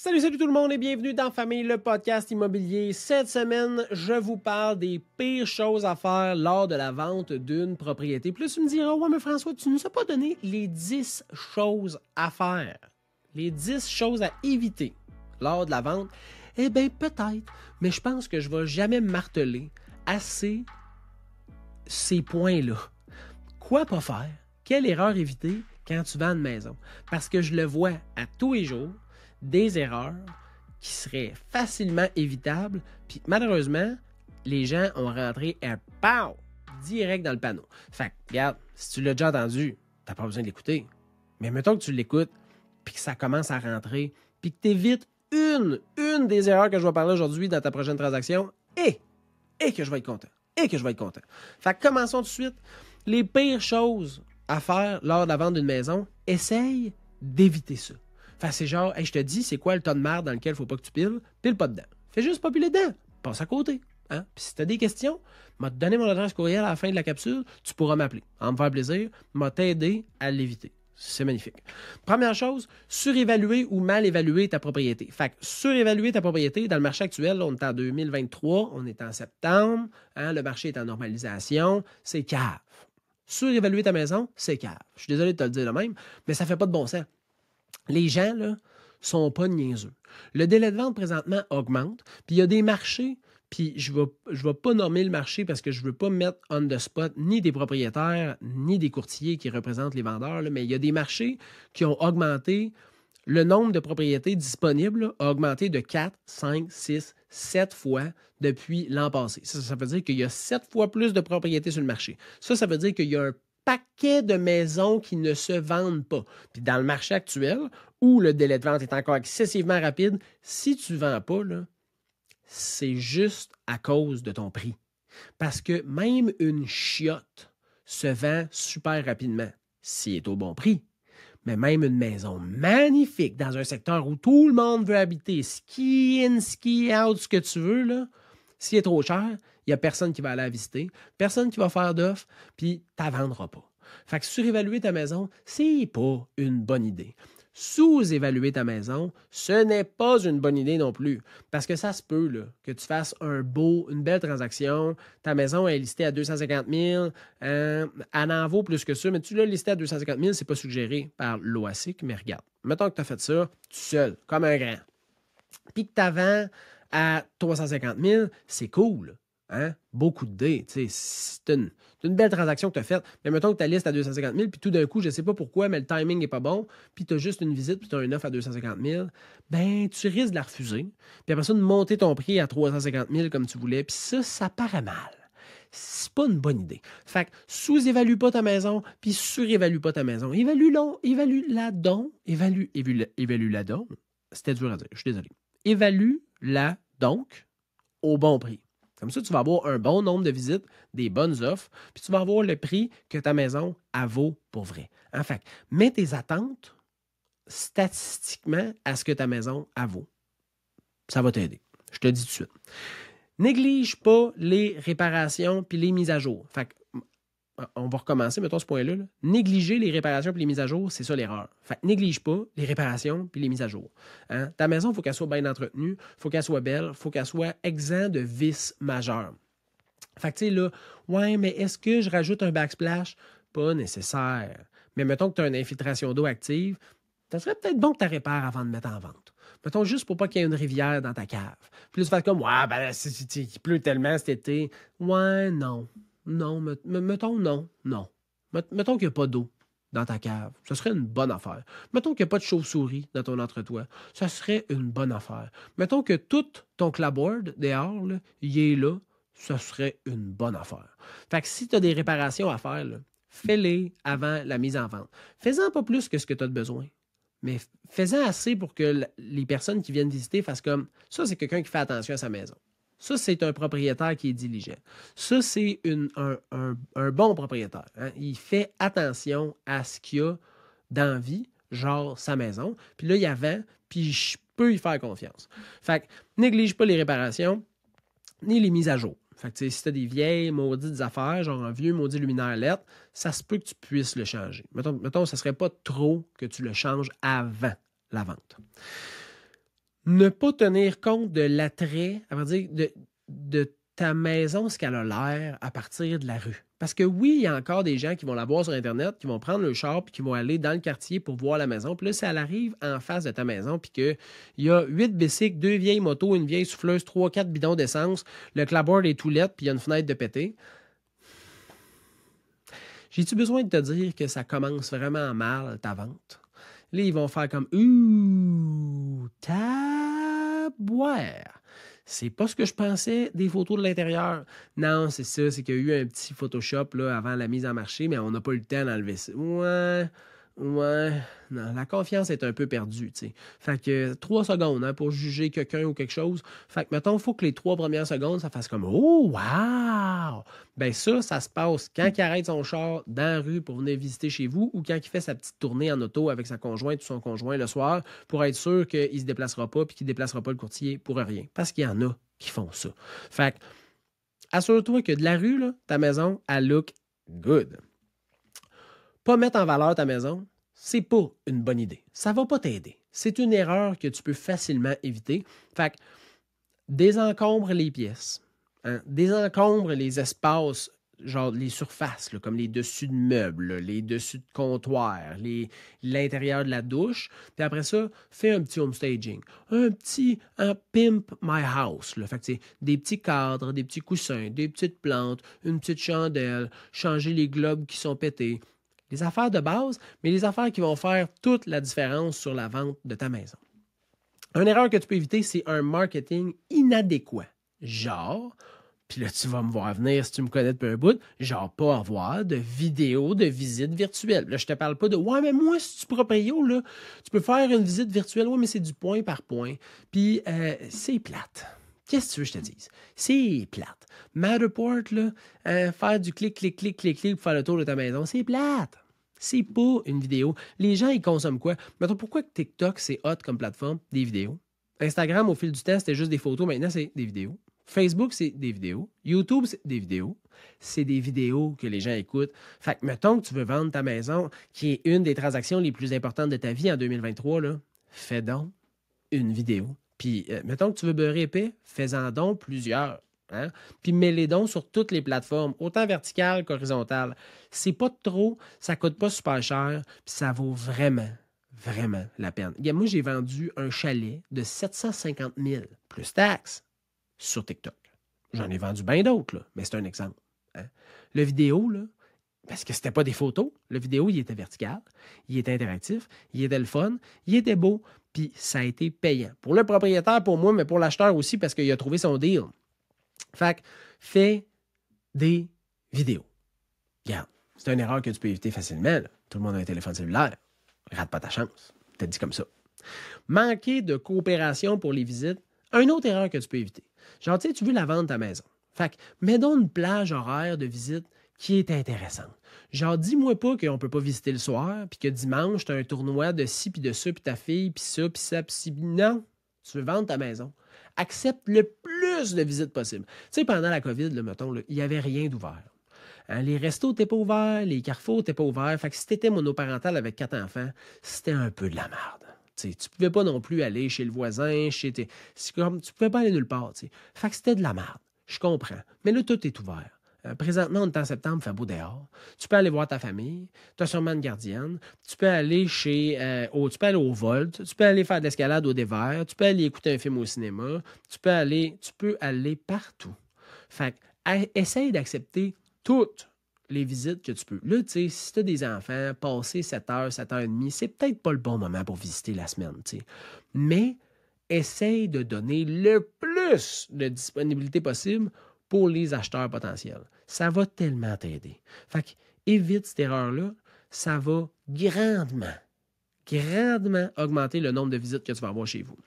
Salut tout le monde et bienvenue dans Famille, le podcast immobilier. Cette semaine, je vous parle des pires choses à faire lors de la vente d'une propriété. Puis là, tu me diras, ouais, mais François, tu ne nous as pas donné les 10 choses à faire, les 10 choses à éviter lors de la vente. Eh bien, peut-être, mais je pense que je ne vais jamais marteler assez ces points-là. Quoi pas faire? Quelle erreur éviter quand tu vends une maison? Parce que je le vois à tous les jours, des erreurs qui seraient facilement évitables, puis malheureusement, les gens ont rentré un pow direct dans le panneau. Fait que, regarde, si tu l'as déjà entendu, t'as pas besoin de l'écouter. Mais mettons que tu l'écoutes, puis que ça commence à rentrer, puis que tu évites une des erreurs que je vais parler aujourd'hui dans ta prochaine transaction, et que je vais être content. Fait que commençons tout de suite. Les pires choses à faire lors de la vente d'une maison, essaye d'éviter ça. Fait que c'est genre, hey, je te dis, c'est quoi le tas de merde dans lequel il ne faut pas que tu piles? Pile pas dedans. Fais juste pas piler dedans. Passe à côté. Hein? Puis si tu as des questions, m'a donné mon adresse courriel à la fin de la capsule, tu pourras m'appeler. En me faire plaisir, m'a t'aider à l'éviter. C'est magnifique. Première chose, surévaluer ou mal évaluer ta propriété. Fait que surévaluer ta propriété, dans le marché actuel, là, on est en 2023, on est en septembre, hein, le marché est en normalisation, c'est cave. Surévaluer ta maison, c'est cave. Je suis désolé de te le dire de même, mais ça fait pas de bon sens. Les gens, là, sont pas niaiseux. Le délai de vente, présentement, augmente. Puis il y a des marchés, puis je vais pas nommer le marché parce que je veux pas mettre on the spot ni des propriétaires, ni des courtiers qui représentent les vendeurs, là, mais il y a des marchés qui ont augmenté. Le nombre de propriétés disponibles là, a augmenté de 4, 5, 6, 7 fois depuis l'an passé. Ça veut dire qu'il y a 7 fois plus de propriétés sur le marché. Ça veut dire qu'il y a un paquet de maisons qui ne se vendent pas. Puis dans le marché actuel, où le délai de vente est encore excessivement rapide, si tu ne vends pas, là, c'est juste à cause de ton prix. Parce que même une chiotte se vend super rapidement, s'il est au bon prix. Mais même une maison magnifique dans un secteur où tout le monde veut habiter, ski in, ski out, ce que tu veux, là, s'il est trop cher, il n'y a personne qui va aller la visiter, personne qui va faire d'offre, puis tu ne vendras pas. Fait que surévaluer ta maison, c'est pas une bonne idée. Sous-évaluer ta maison, ce n'est pas une bonne idée non plus. Parce que ça se peut là, que tu fasses une belle transaction, ta maison est listée à 250 000, elle en vaut plus que ça, mais tu l'as listée à 250 000, c'est pas suggéré par l'OASIC, mais regarde, mettons que tu as fait ça tout seul, comme un grand, puis que tu vends à 350 000, c'est cool. Hein? Beaucoup de dés. C'est une belle transaction que tu as faite. Mais mettons que ta liste à 250 000, puis tout d'un coup, je ne sais pas pourquoi, mais le timing n'est pas bon, puis tu as juste une visite, puis tu as un offre à 250 000, ben tu risques de la refuser. Puis après ça, de monter ton prix à 350 000 comme tu voulais, puis ça paraît mal. C'est pas une bonne idée. Fait que sous-évalue pas ta maison, puis surévalue pas ta maison. Évalue-la donc. Évalue-la donc. C'était dur à dire, je suis désolé. Évalue-la donc au bon prix. Comme ça, tu vas avoir un bon nombre de visites, des bonnes offres, puis tu vas avoir le prix que ta maison vaut pour vrai. En fait, mets tes attentes statistiquement à ce que ta maison vaut. Ça va t'aider. Je te le dis tout de suite. Néglige pas les réparations puis les mises à jour. Fait que, on va recommencer, mettons ce point-là. Là. Négliger les réparations puis les mises à jour, c'est ça l'erreur. Fait que néglige pas les réparations puis les mises à jour. Hein? Ta maison, il faut qu'elle soit bien entretenue, il faut qu'elle soit belle, il faut qu'elle soit exempte de vices majeurs. Fait que tu sais là, ouais, mais est-ce que je rajoute un backsplash? Pas nécessaire. Mais mettons que tu as une infiltration d'eau active, ça serait peut-être bon que tu la répares avant de mettre en vente. Mettons juste pour pas qu'il y ait une rivière dans ta cave. Puis là, tu fais comme, ouais, ben, il pleut tellement cet été. Ouais, non. Non, mettons non. Mettons qu'il n'y a pas d'eau dans ta cave. Ça serait une bonne affaire. Mettons qu'il n'y a pas de chauve-souris dans ton entretoit. Ça serait une bonne affaire. Mettons que tout ton clapboard dehors, là, il est là. Ça serait une bonne affaire. Fait que si tu as des réparations à faire, là, fais-les avant la mise en vente. Fais-en pas plus que ce que tu as de besoin. Mais fais-en assez pour que les personnes qui viennent visiter fassent comme ça, c'est quelqu'un qui fait attention à sa maison. Ça, c'est un propriétaire qui est diligent. Ça, c'est un bon propriétaire. Hein? Il fait attention à ce qu'il y a dans la vie, genre sa maison. Puis là, il vend, puis je peux y faire confiance. Fait que néglige pas les réparations ni les mises à jour. Fait que si tu as des vieilles maudites affaires, genre un vieux maudit luminaire LED, ça se peut que tu puisses le changer. Mettons ça ne serait pas trop que tu le changes avant la vente. Ne pas tenir compte de l'attrait, à vrai dire, de ta maison, ce qu'elle a l'air à partir de la rue. Parce que oui, il y a encore des gens qui vont la voir sur Internet, qui vont prendre le char puis qui vont aller dans le quartier pour voir la maison. Puis là, si elle arrive en face de ta maison puis qu'il y a 8 bicycles, 2 vieilles motos, une vieille souffleuse, 3-4 bidons d'essence, le clapboard est tout lettre puis il y a une fenêtre de pété. J'ai-tu besoin de te dire que ça commence vraiment mal, ta vente? Là, ils vont faire comme « Ouh, taboire! » C'est pas ce que je pensais des photos de l'intérieur. Non, c'est ça, c'est qu'il y a eu un petit Photoshop là, avant la mise en marché, mais on n'a pas eu le temps d'enlever ça. Ouais, non, la confiance est un peu perdue, tu sais. Fait que 3 secondes hein, pour juger quelqu'un ou quelque chose. Fait que, mettons, il faut que les 3 premières secondes, ça fasse comme « Oh, wow! » Ben ça se passe quand il arrête son char dans la rue pour venir visiter chez vous ou quand il fait sa petite tournée en auto avec sa conjointe ou son conjoint le soir pour être sûr qu'il ne se déplacera pas et qu'il ne déplacera pas le courtier pour rien. Parce qu'il y en a qui font ça. Fait que, assure-toi que de la rue, là, ta maison, elle look good. Pas mettre en valeur ta maison, c'est pas une bonne idée. Ça va pas t'aider. C'est une erreur que tu peux facilement éviter. Fait que, désencombre les pièces. Hein? Désencombre les espaces, genre les surfaces, là, comme les dessus de meubles, là, les dessus de comptoirs, l'intérieur de la douche. Puis après ça, fais un petit home staging. Un petit pimp my house. Là. Fait que c'est des petits cadres, des petits coussins, des petites plantes, une petite chandelle, changer les globes qui sont pétés. Les affaires de base, mais les affaires qui vont faire toute la différence sur la vente de ta maison. Une erreur que tu peux éviter, c'est un marketing inadéquat. Genre, puis là, tu vas me voir venir si tu me connais depuis un bout, genre pas avoir de vidéos de visite virtuelle. Là, je te parle pas de « Ouais, mais moi, si tu proprio, là, tu peux faire une visite virtuelle. Ouais, mais c'est du point par point. Puis, c'est plate. » Qu'est-ce que tu veux que je te dise? C'est plate. Matterport, là, faire du clic pour faire le tour de ta maison, c'est plate. C'est pas une vidéo. Les gens, ils consomment quoi? Mettons, pourquoi TikTok, c'est hot comme plateforme? Des vidéos. Instagram, au fil du temps, c'était juste des photos. Maintenant, c'est des vidéos. Facebook, c'est des vidéos. YouTube, c'est des vidéos. C'est des vidéos que les gens écoutent. Fait que, mettons que tu veux vendre ta maison, qui est une des transactions les plus importantes de ta vie en 2023, là, fais donc une vidéo. Puis, mettons que tu veux beurrer épais, fais-en donc plusieurs. Hein? Puis, mets-les donc sur toutes les plateformes, autant verticales qu'horizontales. C'est pas trop, ça coûte pas super cher, puis ça vaut vraiment, vraiment la peine. Moi, j'ai vendu un chalet de 750 000 plus taxes sur TikTok. J'en ai vendu bien d'autres, là, mais c'est un exemple. Hein? Le vidéo, là, parce que c'était pas des photos, le vidéo, il était vertical, il était interactif, il était le fun, il était beau, puis ça a été payant. Pour le propriétaire, pour moi, mais pour l'acheteur aussi, parce qu'il a trouvé son deal. Fait que, fais des vidéos. Regarde, c'est une erreur que tu peux éviter facilement. Là. Tout le monde a un téléphone cellulaire. Rate pas ta chance. T'as dit comme ça. Manquer de coopération pour les visites, une autre erreur que tu peux éviter. Genre, tu sais, tu veux la vendre ta maison. Fait que, mets donc une plage horaire de visite qui est intéressante. Genre, dis-moi pas qu'on peut pas visiter le soir, puis que dimanche, tu as un tournoi de ci, puis de ça, puis ta fille, puis ça, puis ça, puis ci. Non, tu veux vendre ta maison. Accepte le plus de visites possible. Tu sais, pendant la COVID, là, mettons, il n'y avait rien d'ouvert. Hein, les restos n'étaient pas ouverts, les carrefours n'étaient pas ouverts. Fait que si tu étais monoparental avec 4 enfants, c'était un peu de la merde. Tu ne pouvais pas non plus aller chez le voisin, c'est comme, tu ne pouvais pas aller nulle part. T'sais. Fait que c'était de la merde. Je comprends. Mais là, tout est ouvert. Présentement, on est en septembre, il fait beau dehors. Tu peux aller voir ta famille. Tu as sûrement une gardienne. Tu peux aller tu peux aller au Volt. Tu peux aller faire de l'escalade au dévers. Tu peux aller écouter un film au cinéma. Tu peux aller partout. Fait que, essaye d'accepter toutes les visites que tu peux. Là, tu sais, si tu as des enfants, passer 7 heures, 7h30, c'est peut-être pas le bon moment pour visiter la semaine, tu sais. Mais essaye de donner le plus de disponibilité possible pour les acheteurs potentiels. Ça va tellement t'aider. Fait que, évite cette erreur-là. Ça va grandement augmenter le nombre de visites que tu vas avoir chez vous.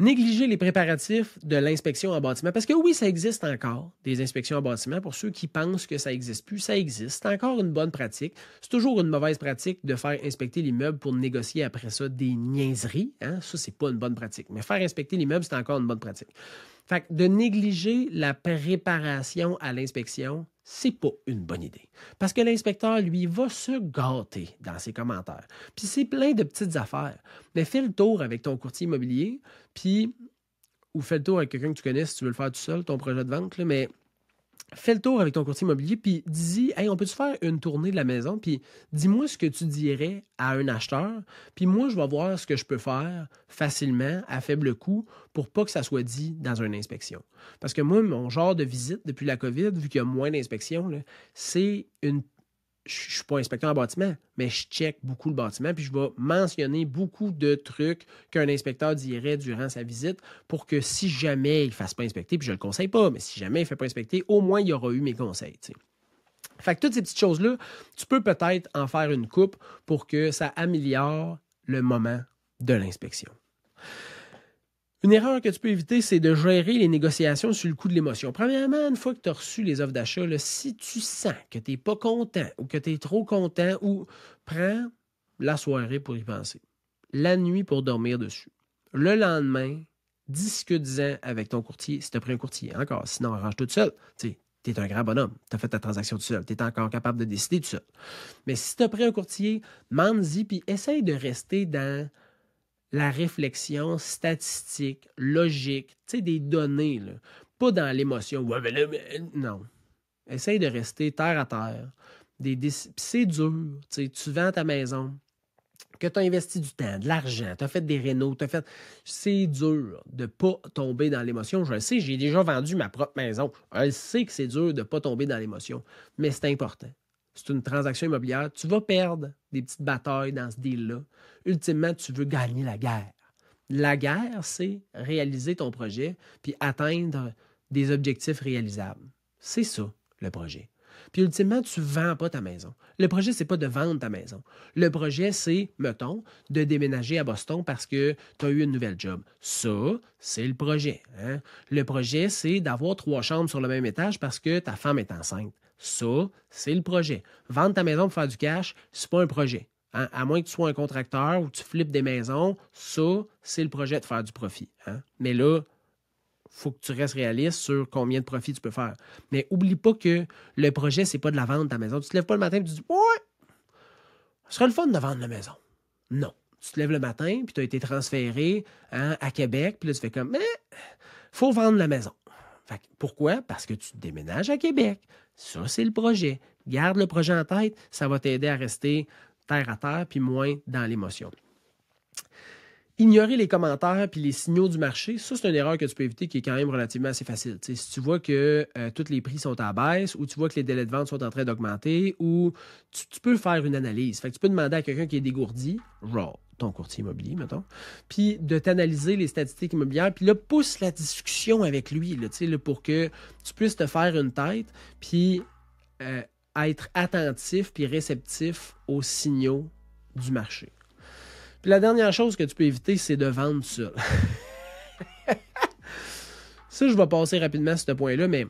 Négliger les préparatifs de l'inspection en bâtiment. Parce que oui, ça existe encore, des inspections en bâtiment. Pour ceux qui pensent que ça n'existe plus, ça existe. C'est encore une bonne pratique. C'est toujours une mauvaise pratique de faire inspecter l'immeuble pour négocier après ça des niaiseries. Hein? Ça, c'est pas une bonne pratique. Mais faire inspecter l'immeuble, c'est encore une bonne pratique. Fait que de négliger la préparation à l'inspection, c'est pas une bonne idée. Parce que l'inspecteur, lui, va se gâter dans ses commentaires. Puis c'est plein de petites affaires. Mais fais le tour avec ton courtier immobilier, puis ou fais le tour avec quelqu'un que tu connais si tu veux le faire tout seul, ton projet de vente, là, mais fais le tour avec ton courtier immobilier, puis dis, hey, on peut-tu faire une tournée de la maison, puis dis-moi ce que tu dirais à un acheteur, puis moi, je vais voir ce que je peux faire facilement, à faible coût, pour pas que ça soit dit dans une inspection. Parce que moi, mon genre de visite depuis la COVID, vu qu'il y a moins d'inspections, là, c'est une... Je ne suis pas inspecteur en bâtiment, mais je check beaucoup le bâtiment, puis je vais mentionner beaucoup de trucs qu'un inspecteur dirait durant sa visite pour que si jamais il ne fasse pas inspecter, puis je ne le conseille pas, mais si jamais il ne fait pas inspecter, au moins il aura eu mes conseils. T'sais. Fait que toutes ces petites choses-là, tu peux peut-être en faire une coupe pour que ça améliore le moment de l'inspection. Une erreur que tu peux éviter, c'est de gérer les négociations sur le coup de l'émotion. Premièrement, une fois que tu as reçu les offres d'achat, là, si tu sens que tu n'es pas content ou que tu es trop content, ou prends la soirée pour y penser, la nuit pour dormir dessus. Le lendemain, discute-en avec ton courtier, si tu as pris un courtier encore, sinon arrange tout seul. Tu es un grand bonhomme, tu as fait ta transaction tout seul, tu es encore capable de décider tout seul. Mais si tu as pris un courtier, demande-y, puis essaye de rester dans la réflexion statistique, logique, tu sais, des données, là. Pas dans l'émotion. Ouais, non. Essaye de rester terre à terre. C'est dur. Tu vends ta maison, que tu as investi du temps, de l'argent, tu as fait des rénaux, c'est dur de ne pas tomber dans l'émotion. Je le sais, j'ai déjà vendu ma propre maison. Je sais que c'est dur de ne pas tomber dans l'émotion, mais c'est important. C'est une transaction immobilière, tu vas perdre des petites batailles dans ce deal-là. Ultimement, tu veux gagner la guerre. La guerre, c'est réaliser ton projet puis atteindre des objectifs réalisables. C'est ça, le projet. Puis ultimement, tu ne vends pas ta maison. Le projet, c'est pas de vendre ta maison. Le projet, c'est, mettons, de déménager à Boston parce que tu as eu une nouvelle job. Ça, c'est le projet. Hein? Le projet, c'est d'avoir 3 chambres sur le même étage parce que ta femme est enceinte. Ça, c'est le projet. Vendre ta maison pour faire du cash, c'est pas un projet. Hein? À moins que tu sois un contracteur ou tu flippes des maisons, ça, c'est le projet de faire du profit. Hein? Mais là, il faut que tu restes réaliste sur combien de profit tu peux faire. Mais oublie pas que le projet, c'est pas de la vendre de ta maison. Tu te lèves pas le matin et tu dis « Ouais, ce serait le fun de vendre la maison. » Non. Tu te lèves le matin puis tu as été transféré à Québec puis là, tu fais comme « Mais faut vendre la maison. » Fait que, pourquoi? Parce que tu déménages à Québec. Ça, c'est le projet. Garde le projet en tête, ça va t'aider à rester terre à terre puis moins dans l'émotion. Ignorer les commentaires puis les signaux du marché, ça, c'est une erreur que tu peux éviter qui est quand même relativement assez facile. T'sais, si tu vois que tous les prix sont à la baisse ou tu vois que les délais de vente sont en train d'augmenter ou tu peux faire une analyse. Fait que tu peux demander à quelqu'un qui est dégourdi, genre ton courtier immobilier, mettons, puis de t'analyser les statistiques immobilières, puis là, pousse la discussion avec lui là, pour que tu puisses te faire une tête puis être attentif puis réceptif aux signaux du marché. Puis la dernière chose que tu peux éviter, c'est de vendre seul. Ça, je vais passer rapidement sur ce point-là, mais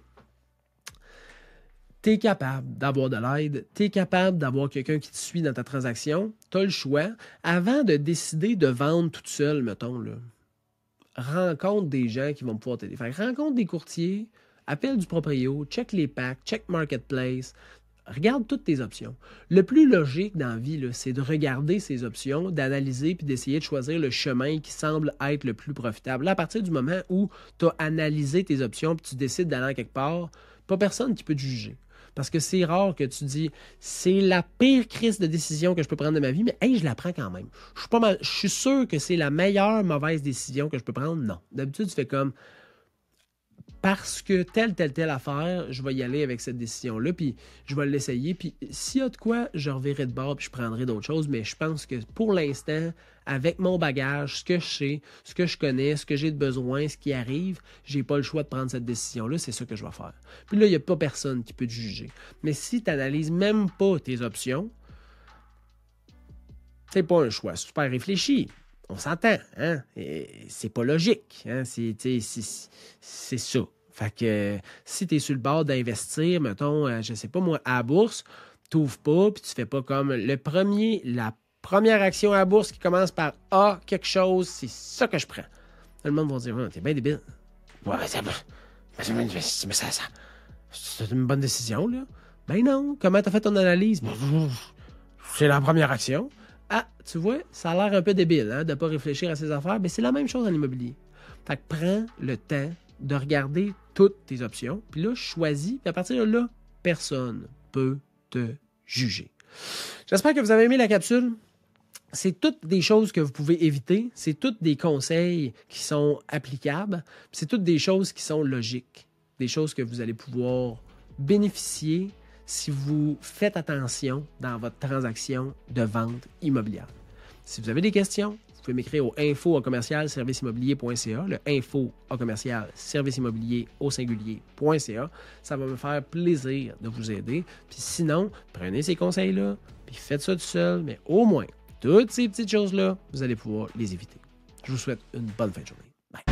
tu es capable d'avoir de l'aide, tu es capable d'avoir quelqu'un qui te suit dans ta transaction, tu as le choix. Avant de décider de vendre toute seule, mettons, là, rencontre des gens qui vont pouvoir t'aider. Fait que rencontre des courtiers, appelle du proprio, check les packs, check Marketplace. Regarde toutes tes options. Le plus logique dans la vie, là, c'est de regarder ces options, d'analyser puis d'essayer de choisir le chemin qui semble être le plus profitable. Là, à partir du moment où tu as analysé tes options puis tu décides d'aller quelque part, pas personne qui peut te juger. Parce que c'est rare que tu dis c'est la pire crise de décision que je peux prendre de ma vie, mais hey, je la prends quand même. Je suis sûr que c'est la meilleure mauvaise décision que je peux prendre. Non. D'habitude, tu fais comme parce que telle affaire, je vais y aller avec cette décision-là, puis je vais l'essayer, puis s'il y a de quoi, je reverrai de bord, puis je prendrai d'autres choses, mais je pense que pour l'instant, avec mon bagage, ce que je sais, ce que je connais, ce que j'ai de besoin, ce qui arrive, j'ai pas le choix de prendre cette décision-là, c'est ça que je vais faire. Puis là, il n'y a pas personne qui peut te juger. Mais si tu n'analyses même pas tes options, c'est pas un choix super réfléchi. On s'entend, hein? Et c'est pas logique, hein? C'est ça. Fait que si tu es sur le bord d'investir, mettons, je sais pas moi, à la bourse, tu n'ouvres pas, puis tu fais pas comme la première action à la bourse qui commence par A, quelque chose, c'est ça que je prends. Tout le monde va dire, t'es bien débile. Ouais, mais ça. c'est une bonne décision, là. Ben non, comment t'as fait ton analyse? C'est la première action. Ah, tu vois, ça a l'air un peu débile, hein, de ne pas réfléchir à ses affaires. Mais c'est la même chose en immobilier. Fait que prends le temps de regarder toutes tes options, puis là, choisis, puis à partir de là, personne peut te juger. J'espère que vous avez aimé la capsule. C'est toutes des choses que vous pouvez éviter. C'est toutes des conseils qui sont applicables. C'est toutes des choses qui sont logiques. Des choses que vous allez pouvoir bénéficier si vous faites attention dans votre transaction de vente immobilière. Si vous avez des questions, vous pouvez m'écrire au info@serviceimmobilier.ca, le info@serviceimmobilier au singulier.ca. Ça va me faire plaisir de vous aider. Puis sinon, prenez ces conseils-là, puis faites ça tout seul, mais au moins, toutes ces petites choses-là, vous allez pouvoir les éviter. Je vous souhaite une bonne fin de journée. Bye.